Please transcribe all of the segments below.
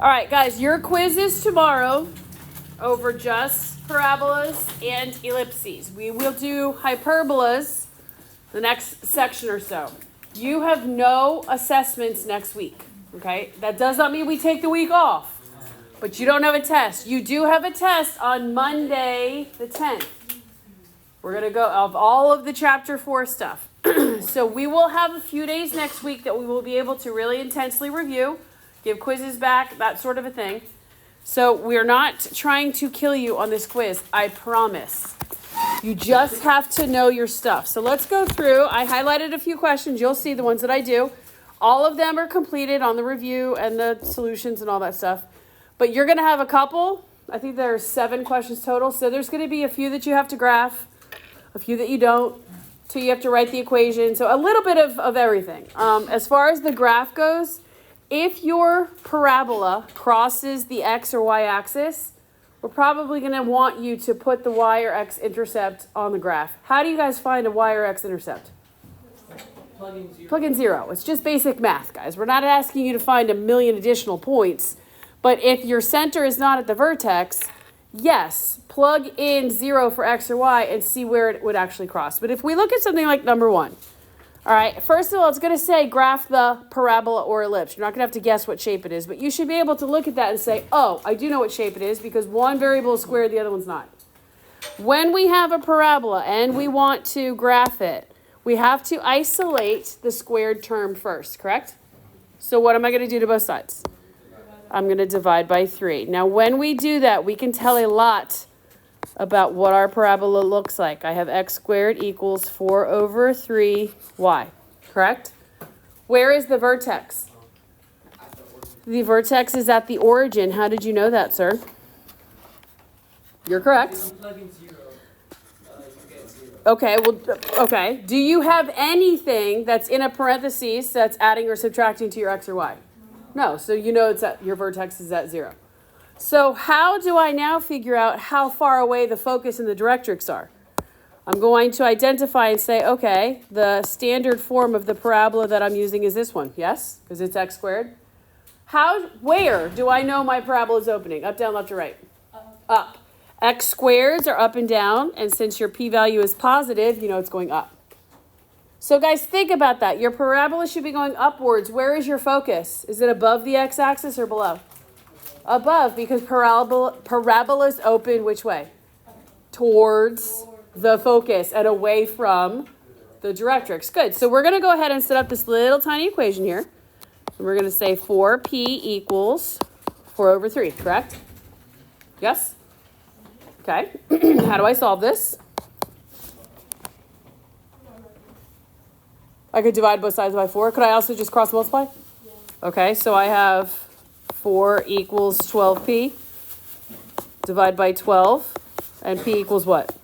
All right, guys, your quiz is tomorrow over just parabolas and ellipses. We will do hyperbolas the next section or so. You have no assessments next week, okay? That does not mean we take the week off, but you don't have a test. You do have a test on Monday the 10th. We're going to go of all of the chapter 4 stuff. So we will have a few days next week that we will be able to really intensely review, give quizzes back, that sort of a thing. So we're not trying to kill you on this quiz, I promise. You just have to know your stuff. So let's go through. I highlighted a few questions. You'll see the ones that I do. All of them are completed on the review and the solutions and all that stuff. But you're going to have a couple. I think there are 7 questions total. So there's going to be a few that you have to graph, a few that you don't. 2 you have to write the equation. So a little bit of everything. As far as the graph goes, if your parabola crosses the x or y axis, we're probably going to want you to put the y or x intercept on the graph. How do you guys find a y or x intercept? Plug in 0. It's just basic math, guys. We're not asking you to find a million additional points. But if your center is not at the vertex, yes, plug in 0 for x or y and see where it would actually cross. But if we look at something like number 1, all right, first of all, it's going to say graph the parabola or ellipse. You're not going to have to guess what shape it is, but you should be able to look at that and say, oh, I do know what shape it is because one variable is squared, the other one's not. When we have a parabola and we want to graph it, we have to isolate the squared term first, correct? So what am I going to do to both sides? I'm going to divide by 3. Now, when we do that, we can tell a lot about what our parabola looks like. I have x squared equals 4 over 3y, correct? Where is the vertex? The vertex is at the origin. How did you know that, sir? You're correct. Okay, well, okay. Do you have anything that's in a parentheses that's adding or subtracting to your x or y? No, so you know it's at, your vertex is at 0. So how do I now figure out how far away the focus and the directrix are? I'm going to identify and say, okay, the standard form of the parabola that I'm using is this one. Yes, because it's x squared. Where do I know my parabola is opening? Up, down, left, or right? Up. X squareds are up and down, and since your p-value is positive, you know it's going up. So guys, think about that. Your parabola should be going upwards. Where is your focus? Is it above the x-axis or below? Above, because parabolas open which way? Towards the focus and away from the directrix. Good. So we're going to go ahead and set up this little tiny equation here. And we're going to say 4p equals 4 over 3, correct? Yes? Okay. How do I solve this? I could divide both sides by 4. Could I also just cross multiply? Okay, so I have 4 equals 12p. Divide by 12. And p equals what?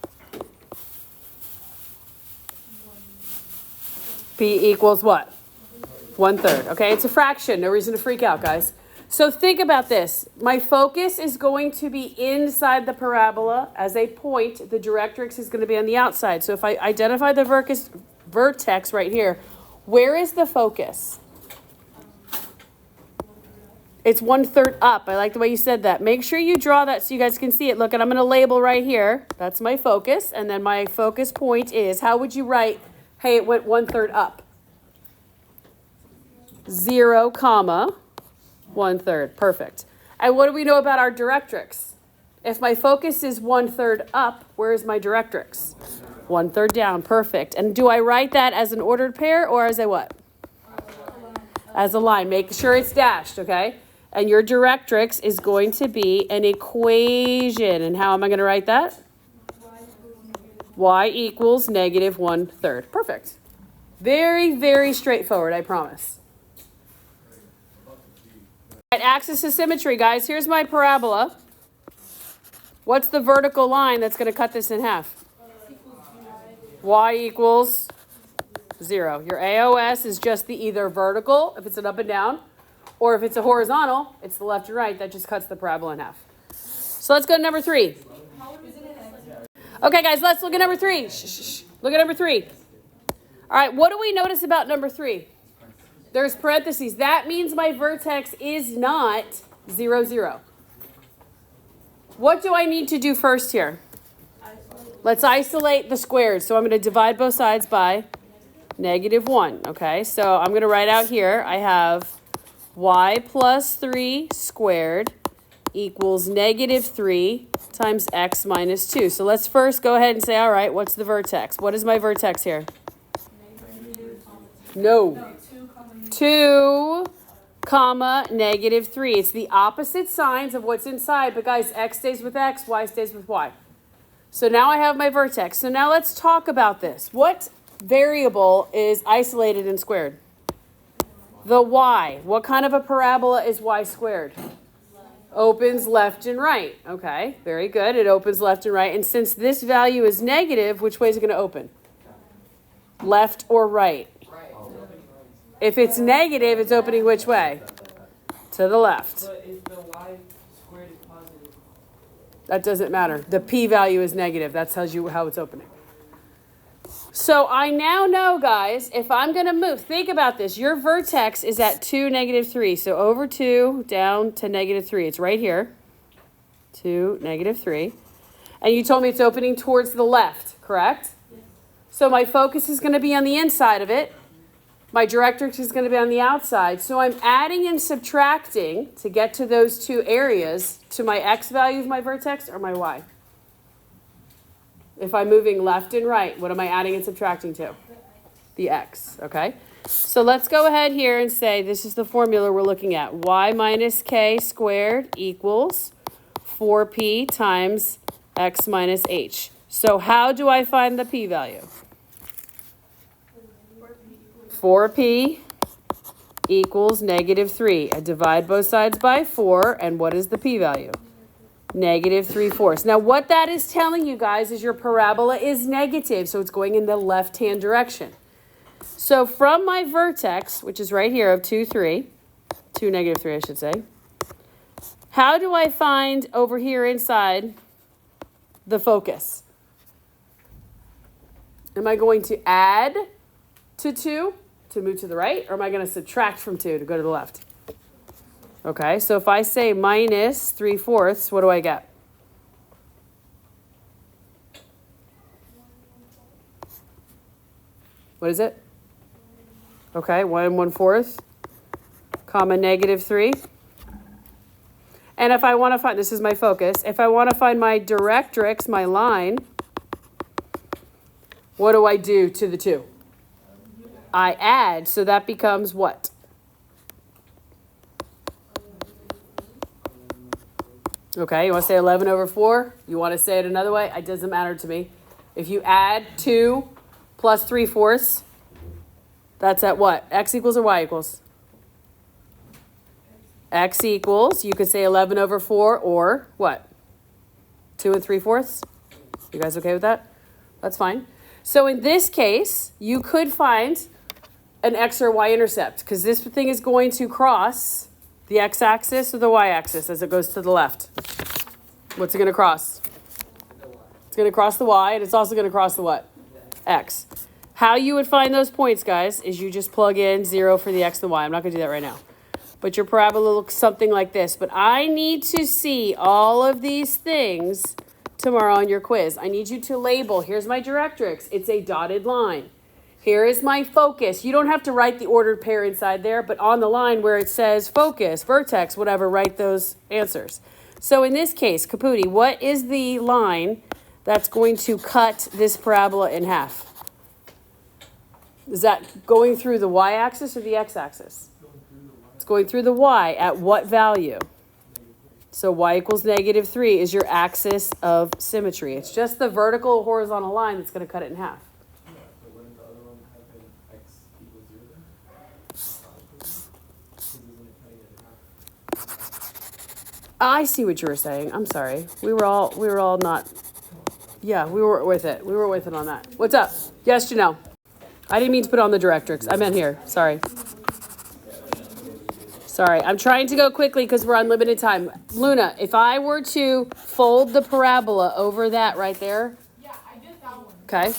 P equals what? 1/3. Okay, it's a fraction. No reason to freak out, guys. So think about this. My focus is going to be inside the parabola as a point. The directrix is going to be on the outside. So if I identify the vertex right here, where is the focus? It's 1/3 up. I like the way you said that. Make sure you draw that so you guys can see it. Look, and I'm going to label right here. That's my focus. And then my focus point is, how would you write, hey, it went 1/3 up? 0, 1/3. Perfect. And what do we know about our directrix? If my focus is 1/3 up, where is my directrix? 1/3 down. Perfect. And do I write that as an ordered pair or as a what? As a line. Make sure it's dashed, okay? And your directrix is going to be an equation. And how am I going to write that? Y equals negative 1/3. Perfect. Very, very straightforward, I promise. At axis of symmetry, guys, here's my parabola. What's the vertical line that's going to cut this in half? Y equals 0. Your AOS is just the either vertical, if it's an up and down, or if it's a horizontal, it's the left and right. That just cuts the parabola in half. So let's go to number 3. Okay, guys, let's look at number 3. Look at number 3. All right, what do we notice about number 3? There's parentheses. That means my vertex is not 0, 0. What do I need to do first here? Let's isolate the squared. So I'm going to divide both sides by -1. Okay, so I'm going to write out here, I have y plus 3 squared equals -3 times x minus 2. So let's first go ahead and say, all right, what's the vertex? What is my vertex here? No. 2, comma, -3. It's the opposite signs of what's inside, but guys, x stays with x, y stays with y. So now I have my vertex. So now let's talk about this. What variable is isolated and squared? The y. What kind of a parabola is y squared? Opens left and right. Okay, very good. It opens left and right. And since this value is negative, which way is it going to open? Left or right? If it's negative, it's opening which way? To the left. But if the y squared is positive? That doesn't matter. The p-value is negative. That tells you how it's opening. So I now know, guys, if I'm going to move, think about this. Your vertex is at 2, -3. So over 2, down to -3. It's right here. 2, -3. And you told me it's opening towards the left, correct? Yes. So my focus is going to be on the inside of it. My directrix is going to be on the outside. So I'm adding and subtracting to get to those two areas to my x value of my vertex or my y. If I'm moving left and right, what am I adding and subtracting to? The x, okay? So let's go ahead here and say this is the formula we're looking at. Y minus k squared equals 4p times x minus h. So how do I find the p-value? 4p equals -3. I divide both sides by 4, and what is the p-value? -3/4. Now what that is telling you guys is your parabola is negative, so it's going in the left-hand direction. So from my vertex, which is right here of 2, 3, 2, -3 I should say, how do I find over here inside the focus? Am I going to add to 2 to move to the right, or am I going to subtract from 2 to go to the left? Okay, so if I say -3/4, what do I get? What is it? Okay, 1 1/4, comma, -3. And if I want to find, this is my focus, if I want to find my directrix, my line, what do I do to the 2? I add, so that becomes what? Okay, you want to say 11/4? You want to say it another way? It doesn't matter to me. If you add 2 plus 3/4, that's at what? X equals or Y equals? X equals, you could say 11/4 or what? 2 3/4? You guys okay with that? That's fine. So in this case, you could find an X or Y intercept because this thing is going to cross the x-axis or the y-axis as it goes to the left. What's it going to cross? It's going to cross the y, and it's also going to cross the what? X. How you would find those points, guys, is you just plug in 0 for the x and the y. I'm not going to do that right now. But your parabola looks something like this. But I need to see all of these things tomorrow on your quiz. I need you to label. Here's my directrix. It's a dotted line. Here is my focus. You don't have to write the ordered pair inside there, but on the line where it says focus, vertex, whatever, write those answers. So in this case, Caputi, what is the line that's going to cut this parabola in half? Is that going through the y-axis or the x-axis? It's going through the y. At what value? So y equals -3 is your axis of symmetry. It's just the vertical horizontal line that's going to cut it in half. I see what you were saying. I'm sorry. We were all not. Yeah, we were with it. We were with it on that. What's up? Yes, Janelle. I didn't mean to put on the directrix. I meant here. Sorry. Sorry. I'm trying to go quickly because we're on limited time. Luna, if I were to fold the parabola over that right there. Yeah, I did that one. Okay.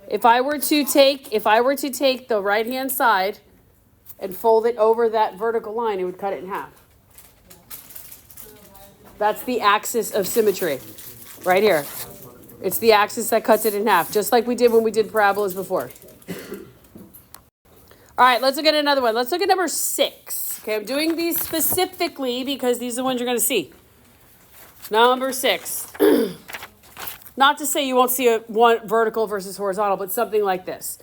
If I were to take the right-hand side and fold it over that vertical line, it would cut it in half. That's the axis of symmetry, right here. It's the axis that cuts it in half, just like we did when we did parabolas before. All right, let's look at another one. Let's look at number 6. Okay, I'm doing these specifically because these are the ones you're going to see. Number 6. Not to say you won't see a one vertical versus horizontal, but something like this.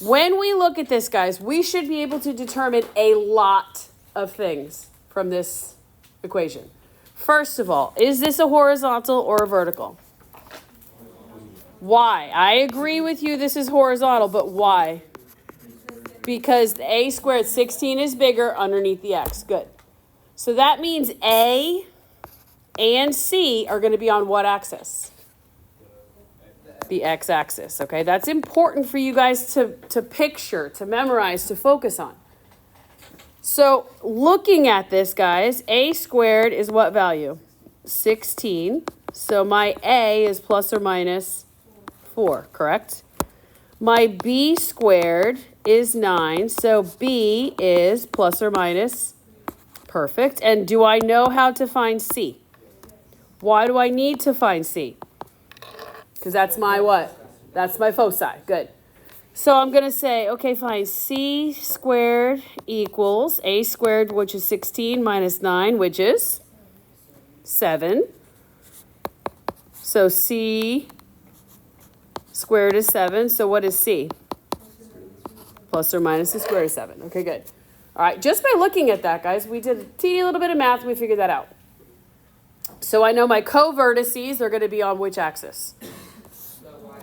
When we look at this, guys, we should be able to determine a lot of things from this equation. First of all, is this a horizontal or a vertical? Why? I agree with you, this is horizontal, but why? Because the a squared 16 is bigger underneath the x. Good. So that means A and C are going to be on what axis? The x-axis. Okay, that's important for you guys to picture, to memorize, to focus on. So looking at this, guys, a squared is what value? 16. So my a is plus or minus 4, correct? My b squared is 9, so b is plus or minus, perfect. And do I know how to find c? Why do I need to find c? Because that's my what? That's my foci. Good. So I'm going to say, okay, fine, c squared equals a squared, which is 16, minus 9, which is 7. So c squared is 7. So what is c? Plus or minus the square root of 7. Okay, good. All right, just by looking at that, guys, we did a teeny little bit of math. We figured that out. So I know my co-vertices are going to be on which axis?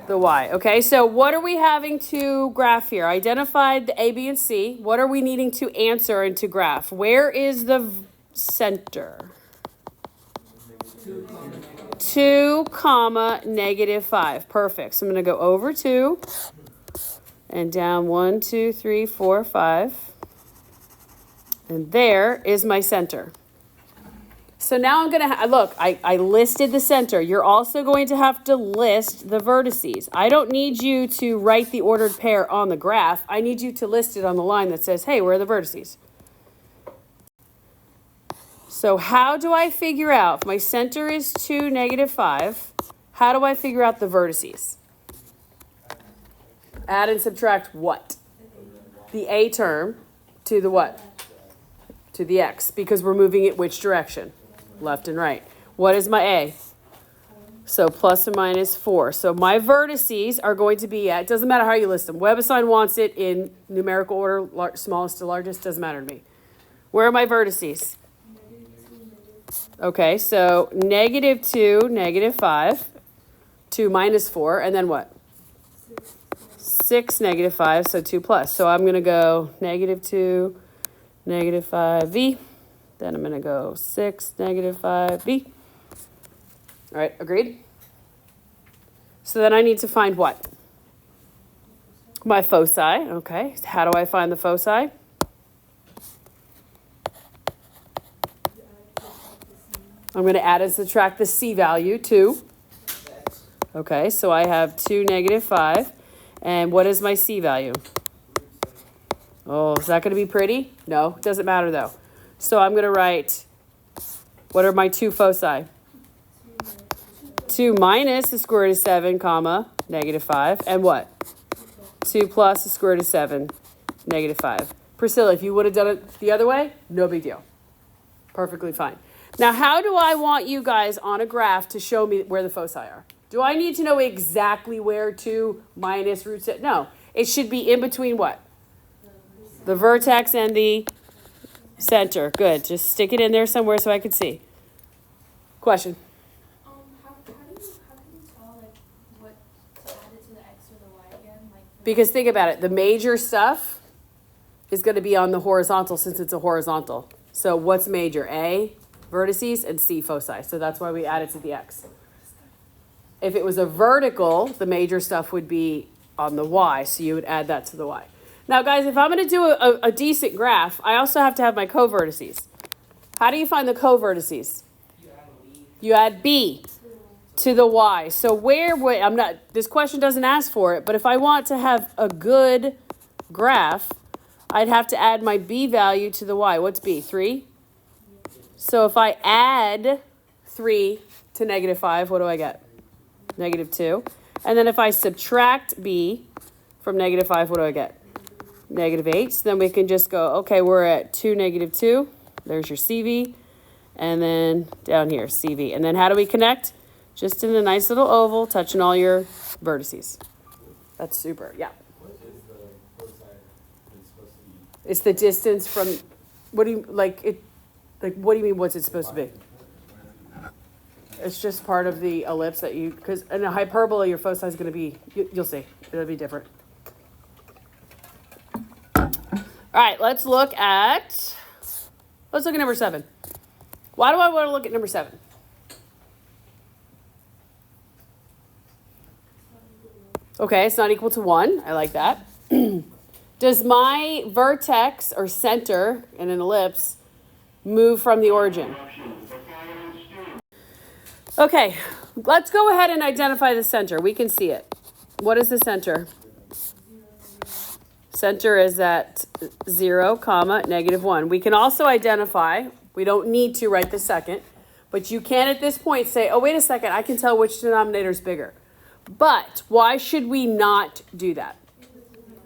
The y. Okay, so what are we having to graph here? Identified the a, b, and c. What are we needing to answer and to graph? Where is the center? 2, comma, negative 5. Perfect. So I'm going to go over 2 and down 1, 2, 3, 4, 5. And there is my center. So now I'm going to, look, I listed the center. You're also going to have to list the vertices. I don't need you to write the ordered pair on the graph. I need you to list it on the line that says, hey, where are the vertices? So how do I figure out, if my center is 2, negative 5, how do I figure out the vertices? Add and subtract what? The a term to the what? To the x, because we're moving it which direction? Left and right. What is my a? So plus or minus 4. So my vertices are going to be at, it doesn't matter how you list them. WebAssign wants it in numerical order, smallest to largest, doesn't matter to me. Where are my vertices? Okay, so negative 2, negative 5, 2 minus 4, and then what? 6, negative 5, so 2 plus. So I'm going to go negative 2, negative 5v. Then I'm going to go 6, negative 5b. All right, agreed? So then I need to find what? My foci. Okay, how do I find the foci? I'm going to add and subtract the c value, 2. Okay, so I have 2, negative 5. And what is my c value? Oh, is that going to be pretty? No, doesn't matter though. So I'm going to write, what are my two foci? 2 minus the square root of 7, comma, negative 5. And what? 2 plus the square root of 7, negative 5. Priscilla, if you would have done it the other way, no big deal. Perfectly fine. Now, how do I want you guys on a graph to show me where the foci are? Do I need to know exactly where 2 minus root 7? No, it should be in between what? The vertex and the center. Good. Just stick it in there somewhere so I can see. Question? How can you tell like what to add it to the x or the y again? Because think about it. The major stuff is going to be on the horizontal since it's a horizontal. So what's major? A, vertices, and C, foci. So that's why we add it to the x. If it was a vertical, the major stuff would be on the y. So you would add that to the y. Now, guys, if I'm going to do a decent graph, I also have to have my co-vertices. How do you find the co-vertices? You add b to the y. So where would, this question doesn't ask for it, but if I want to have a good graph, I'd have to add my b value to the y. What's b? 3? So if I add 3 to negative 5, what do I get? Negative 2. And then if I subtract b from negative 5, what do I get? Negative 8. So then we can just go, okay, we're at 2, negative 2. There's your CV. And then down here, CV. And then how do we connect? Just in a nice little oval, touching all your vertices. That's super, yeah. What is the cosine it's supposed to be? It's the distance from, what do you, like, what do you mean, what's it supposed to be? It's just part of the ellipse that you, because in a hyperbola, your foci is going to be, you'll see, it'll be different. All right, let's look at number 7. Why do I want to look at number 7? Okay, it's not equal to 1. I like that. Does my vertex or center in an ellipse move from the origin? Okay, let's go ahead and identify the center. We can see it. What is the center? Center is at 0, negative 1. We can also identify, we don't need to right this second, but you can at this point say, oh, wait a second, I can tell which denominator is bigger. But why should we not do that?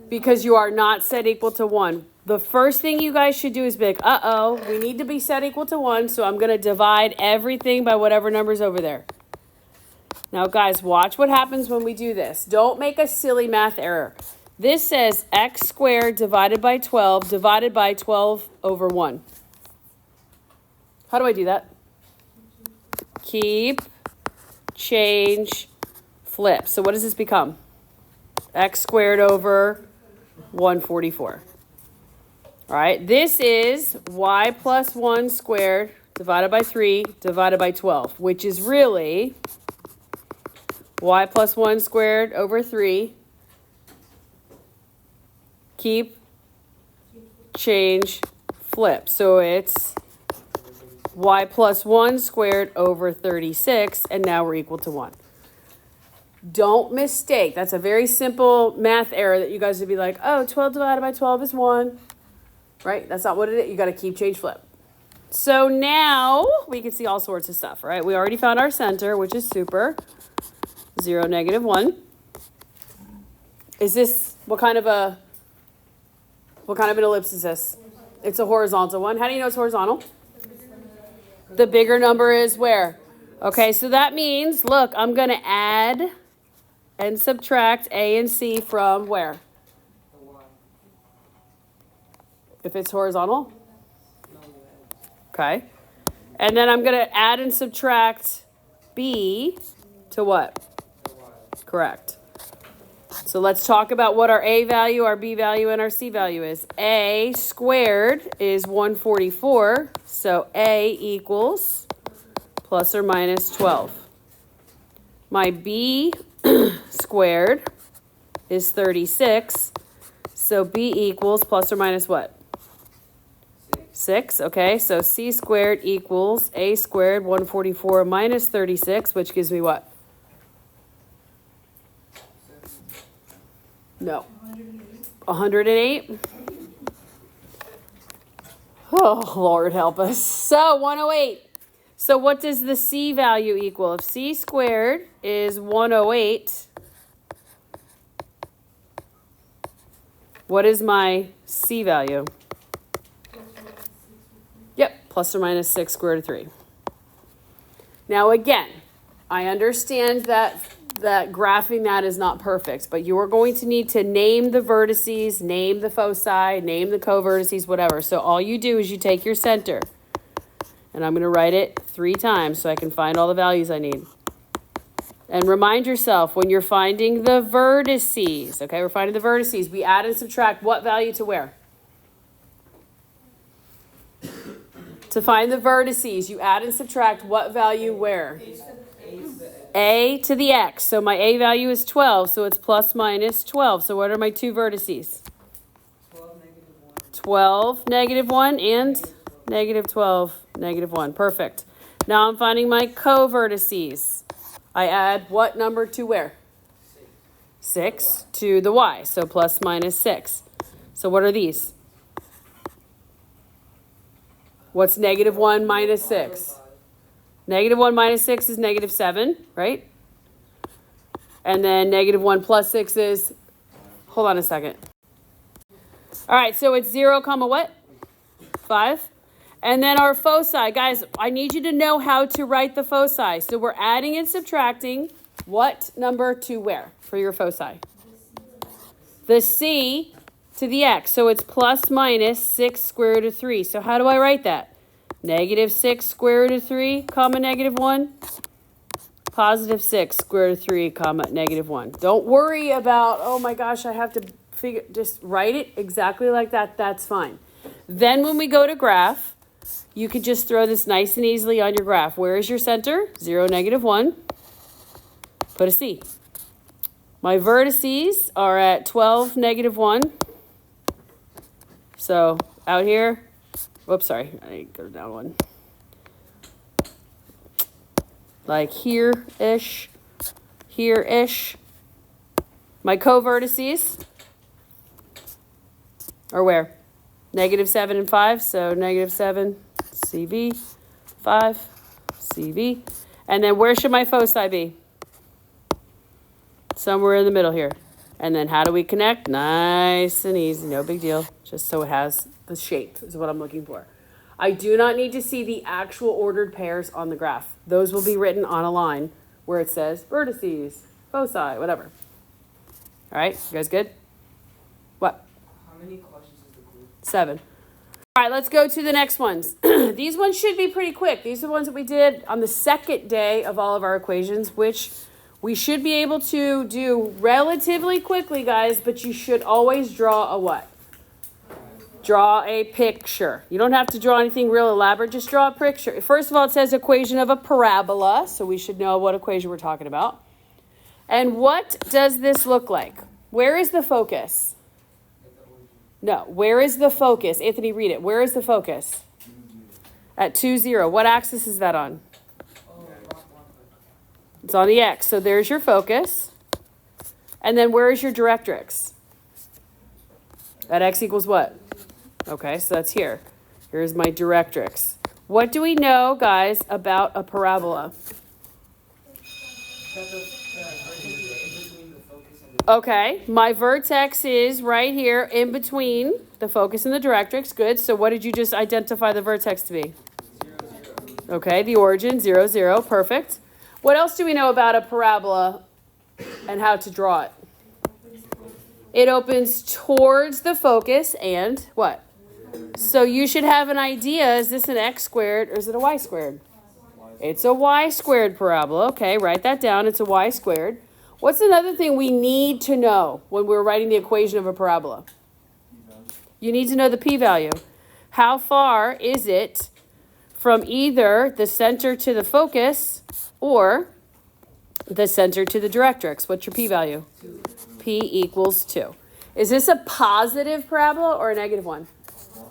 Because you are not set equal to 1. The first thing you guys should do is be like, uh-oh, we need to be set equal to 1, so I'm going to divide everything by whatever number's over there. Now, guys, watch what happens when we do this. Don't make a silly math error. This says x squared divided by 12 over 1. How do I do that? Keep, change, flip. So what does this become? X squared over 144. All right, this is y plus 1 squared divided by 3 divided by 12, which is really y plus 1 squared over 3. Keep, change, flip. So it's y plus 1 squared over 36, and now we're equal to 1. Don't mistake. That's a very simple math error that you guys would be like, oh, 12 divided by 12 is 1. Right? That's not what it is. You got to keep, change, flip. So now we can see all sorts of stuff, right? We already found our center, which is super. 0, negative 1. Is this, what kind of an ellipse is this? It's a horizontal one. How do you know it's horizontal? The bigger number is where? Okay, so that means, look, I'm going to add and subtract A and C from where? If it's horizontal? Okay. And then I'm going to add and subtract B to what? Correct. So let's talk about what our A value, our B value, and our C value is. A squared is 144. So A equals plus or minus 12. My B squared is 36. So B equals plus or minus what? 6. Okay, so C squared equals A squared 144 minus 36, which gives me what? No. 108? Oh, Lord help us. So 108. So what does the C value equal? If C squared is 108, what is my C value? Yep, plus or minus 6 square root of 3. Now again, I understand that graphing that is not perfect, but you are going to need to name the vertices, name the foci, name the co-vertices, whatever. So all you do is you take your center, and I'm going to write it 3 times so I can find all the values I need. And remind yourself, when you're finding the vertices, okay, we're finding the vertices, we add and subtract what value to where? To find the vertices, you add and subtract what value where? A to the x. So my A value is 12, so it's plus minus 12. So what are my 2 vertices? 12, negative 1, and negative 12, negative 1. Perfect. Now I'm finding my co-vertices. I add what number to where? 6 to the y, so plus minus 6. So what are these? What's negative 1 minus 6? -1 minus 6 is -7, right? And then -1 plus 6 is, hold on a second. All right, so it's 0 comma what? 5. And then our foci. Guys, I need you to know how to write the foci. So we're adding and subtracting what number to where for your foci? The c to the x. So it's plus minus 6 square root of 3. So how do I write that? -6 square root of 3, comma -1. Positive 6 square root of 3, comma -1. Don't worry about, oh my gosh, I have to figure, just write it exactly like that. That's fine. Then when we go to graph, you could just throw this nice and easily on your graph. Where is your center? 0, -1. Put a C. My vertices are at 12, -1. So out here, whoops, sorry, I go down one. Like here-ish, here-ish. My co-vertices are where? -7 and 5, so -7, CV, 5, CV. And then where should my foci be? Somewhere in the middle here. And then how do we connect? Nice and easy, no big deal. Just so it has the shape is what I'm looking for. I do not need to see the actual ordered pairs on the graph. Those will be written on a line where it says vertices, foci, whatever. All right, you guys good? What? How many questions is the group? 7. All right, let's go to the next ones. These ones should be pretty quick. These are the ones that we did on the second day of all of our equations, which we should be able to do relatively quickly, guys, but you should always draw a what? Draw a picture. You don't have to draw anything real elaborate. Just draw a picture. First of all, it says equation of a parabola, so we should know what equation we're talking about. And what does this look like? Where is the focus? No, where is the focus? Anthony, read it. Where is the focus? At 2, 0. What axis is that on? It's on the x. So there's your focus. And then where is your directrix? At x equals what? Okay, so that's here. Here's my directrix. What do we know, guys, about a parabola? Okay, my vertex is right here in between the focus and the directrix. Good. So what did you just identify the vertex to be? 0, 0. Okay, the origin, 0, 0. Perfect. What else do we know about a parabola and how to draw it? It opens towards the focus and what? So you should have an idea. Is this an x squared or is it a y squared? It's a y squared parabola. Okay, write that down. It's a y squared. What's another thing we need to know when we're writing the equation of a parabola? You need to know the p-value. How far is it from either the center to the focus or the center to the directrix? What's your p-value? 2. P equals 2. Is this a positive parabola or a negative one?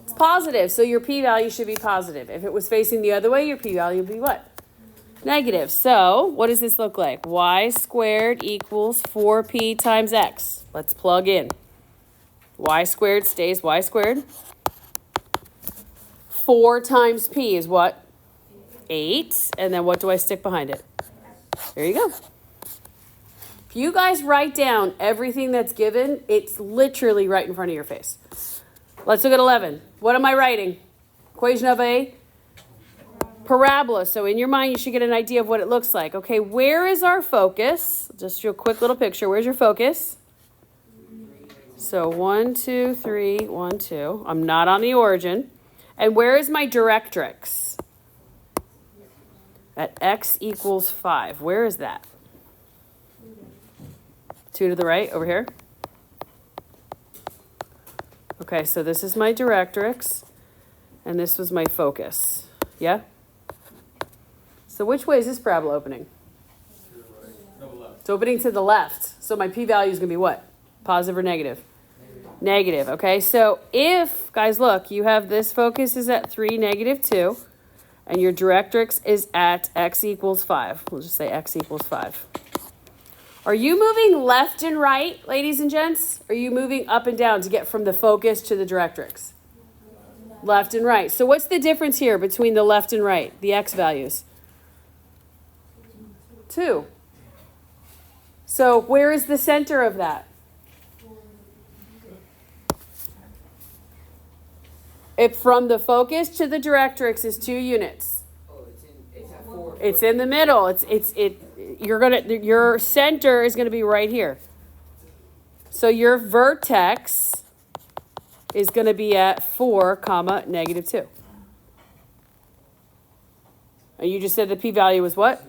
It's positive, so your p-value should be positive. If it was facing the other way, your p-value would be what? Negative. So what does this look like? Y squared equals 4p times x. Let's plug in. Y squared stays y squared. 4 times p is what? 8. And then what do I stick behind it? There you go. If you guys write down everything that's given, it's literally right in front of your face. Let's look at 11. What am I writing? Equation of a parabola. So in your mind, you should get an idea of what it looks like. Okay, where is our focus? Just do a quick little picture. Where's your focus? So 1, 2, 3, 1, 2. I'm not on the origin. And where is my directrix? At x equals 5. Where is that? 2 to the right, over here. Okay, so this is my directrix, and this was my focus. Yeah? So which way is this parabola opening? No, left. It's opening to the left. So my p-value is going to be what? Positive or negative? Negative. Okay, so if, guys, look, you have this focus is at 3, -2, and your directrix is at x equals 5. We'll just say x equals 5. Are you moving left and right, ladies and gents? Are you moving up and down to get from the focus to the directrix? Left and right. So what's the difference here between the left and right, the x values? 2. So where is the center of that? If from the focus to the directrix is 2 units. Oh, it's at 4. It's in the middle. Your center is gonna be right here. So your vertex is gonna be at 4, comma, -2. And you just said the p-value was what?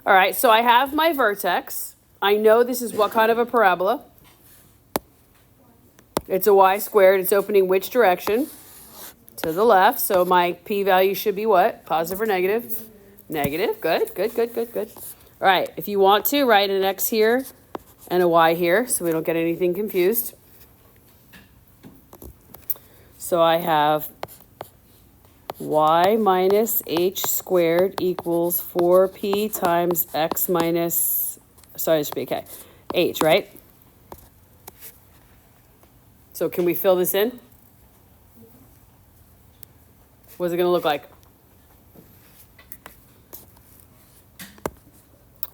All right, so I have my vertex. I know this is what kind of a parabola? It's a y squared. It's opening which direction? To the left. So my p-value should be what? Positive or negative? Negative. Good, good, good, good, good. All right, if you want to, write an x here and a y here so we don't get anything confused. So I have y minus h squared equals 4p times x minus, sorry, this should be okay, h, right? So can we fill this in? What's it going to look like?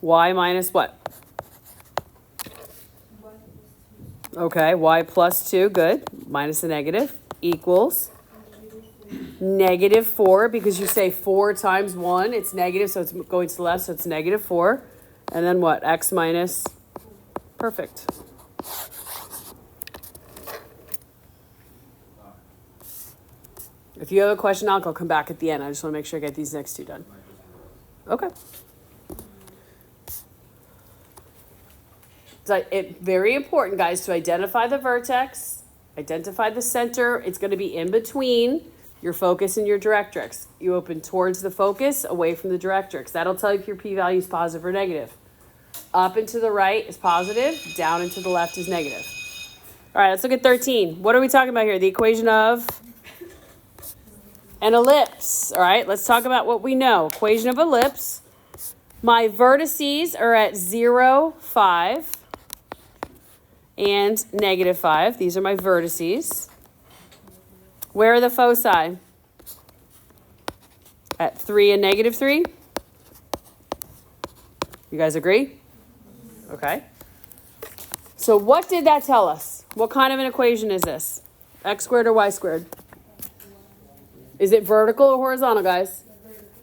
Y minus what? Okay, y plus 2, good. Minus the negative equals -4, because you say 4 times 1, it's negative, so it's going to the left, so it's -4. And then what? X minus, perfect. If you have a question, I'll come back at the end. I just want to make sure I get these next 2 done. Okay. So very important, guys, to identify the vertex, identify the center. It's going to be in between your focus and your directrix. You open towards the focus, away from the directrix. That'll tell you if your p-value is positive or negative. Up and to the right is positive, down and to the left is negative. All right, let's look at 13. What are we talking about here? The equation of an ellipse. All right, let's talk about what we know. Equation of ellipse. My vertices are at 0, 5, and -5. These are my vertices. Where are the foci? At 3 and -3? You guys agree? Okay. So what did that tell us? What kind of an equation is this? X squared or y squared? Is it vertical or horizontal, guys?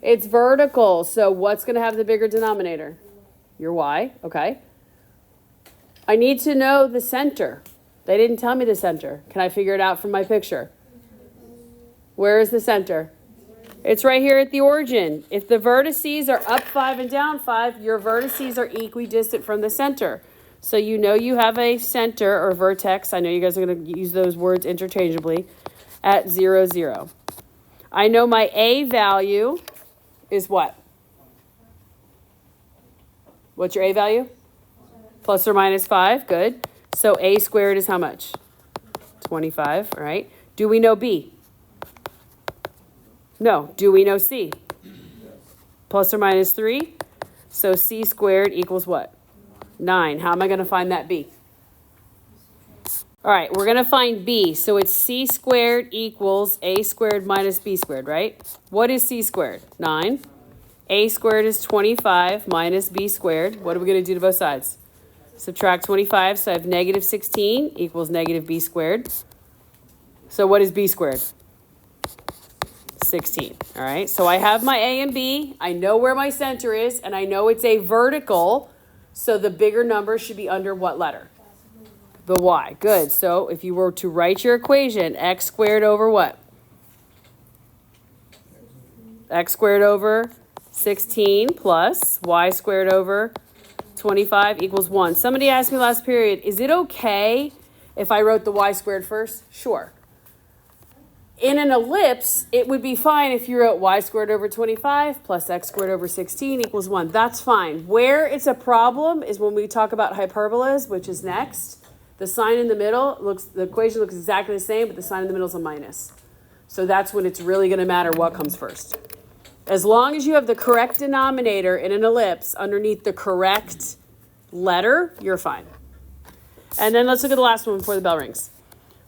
It's vertical. So what's going to have the bigger denominator? Your y. Okay. I need to know the center. They didn't tell me the center. Can I figure it out from my picture? Where is the center? It's right here at the origin. If the vertices are up 5 and down 5, your vertices are equidistant from the center. So you know you have a center or vertex. I know you guys are going to use those words interchangeably at 0, 0. I know my A value is what? What's your A value? Plus or minus 5. Good. So A squared is how much? 25. All right. Do we know B? No. Do we know C? Plus or minus 3. So C squared equals what? 9. How am I going to find that B? All right, we're going to find B. So it's C squared equals A squared minus B squared, right? What is C squared? 9. A squared is 25 minus B squared. What are we going to do to both sides? Subtract 25. So I have -16 equals -B squared. So what is B squared? 16. All right, so I have my A and B. I know where my center is, and I know it's a vertical. So the bigger number should be under what letter? The y. Good. So if you were to write your equation, x squared over what? X squared over 16 plus y squared over 25 equals 1. Somebody asked me last period, is it okay if I wrote the y squared first? Sure. In an ellipse, it would be fine if you wrote y squared over 25 plus x squared over 16 equals 1. That's fine. Where it's a problem is when we talk about hyperbolas, which is next. The sign in the middle the equation looks exactly the same, but the sign in the middle is a minus. So that's when it's really going to matter what comes first. As long as you have the correct denominator in an ellipse underneath the correct letter, you're fine. And then let's look at the last one before the bell rings.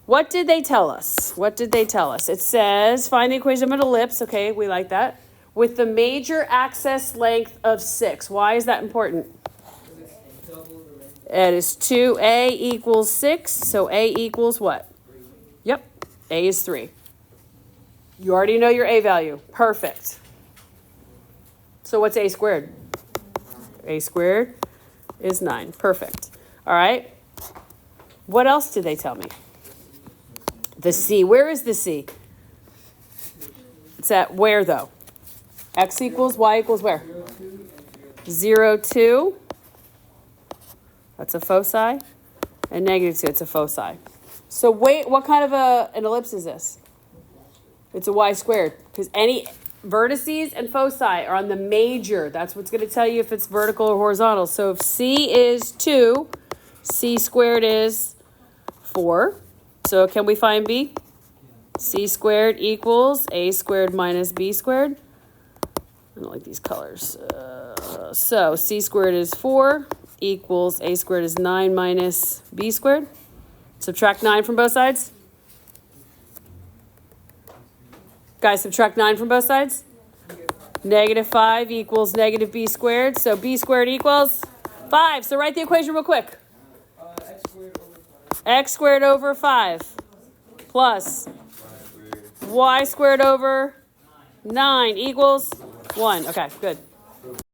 What did they tell us? What did they tell us? It says, find the equation of an ellipse. Okay, we like that. with the major axis length of 6. Why is that important? Because it's double the length. It is 2a equals 6, so a equals what? Yep, a is 3. You already know your a value. Perfect. So what's a squared? A squared is 9. Perfect. All right. What else did they tell me? The c. Where is the c? It's at where, though? X equals y equals where? 0, 2. That's a foci. And negative 2, it's a foci. So wait, what kind of an ellipse is this? It's a y squared. Because any vertices and foci are on the major. That's what's going to tell you if it's vertical or horizontal. So if c is 2, c squared is 4. So can we find b? C squared equals a squared minus b squared. I don't like these colors. So c squared is 4 equals a squared is 9 minus b squared. Subtract 9 from both sides. Guys, subtract 9 from both sides. Negative 5 equals negative b squared. So b squared equals 5. So write the equation real quick. X squared over 5 plus y squared over 9 equals 1. Okay, good.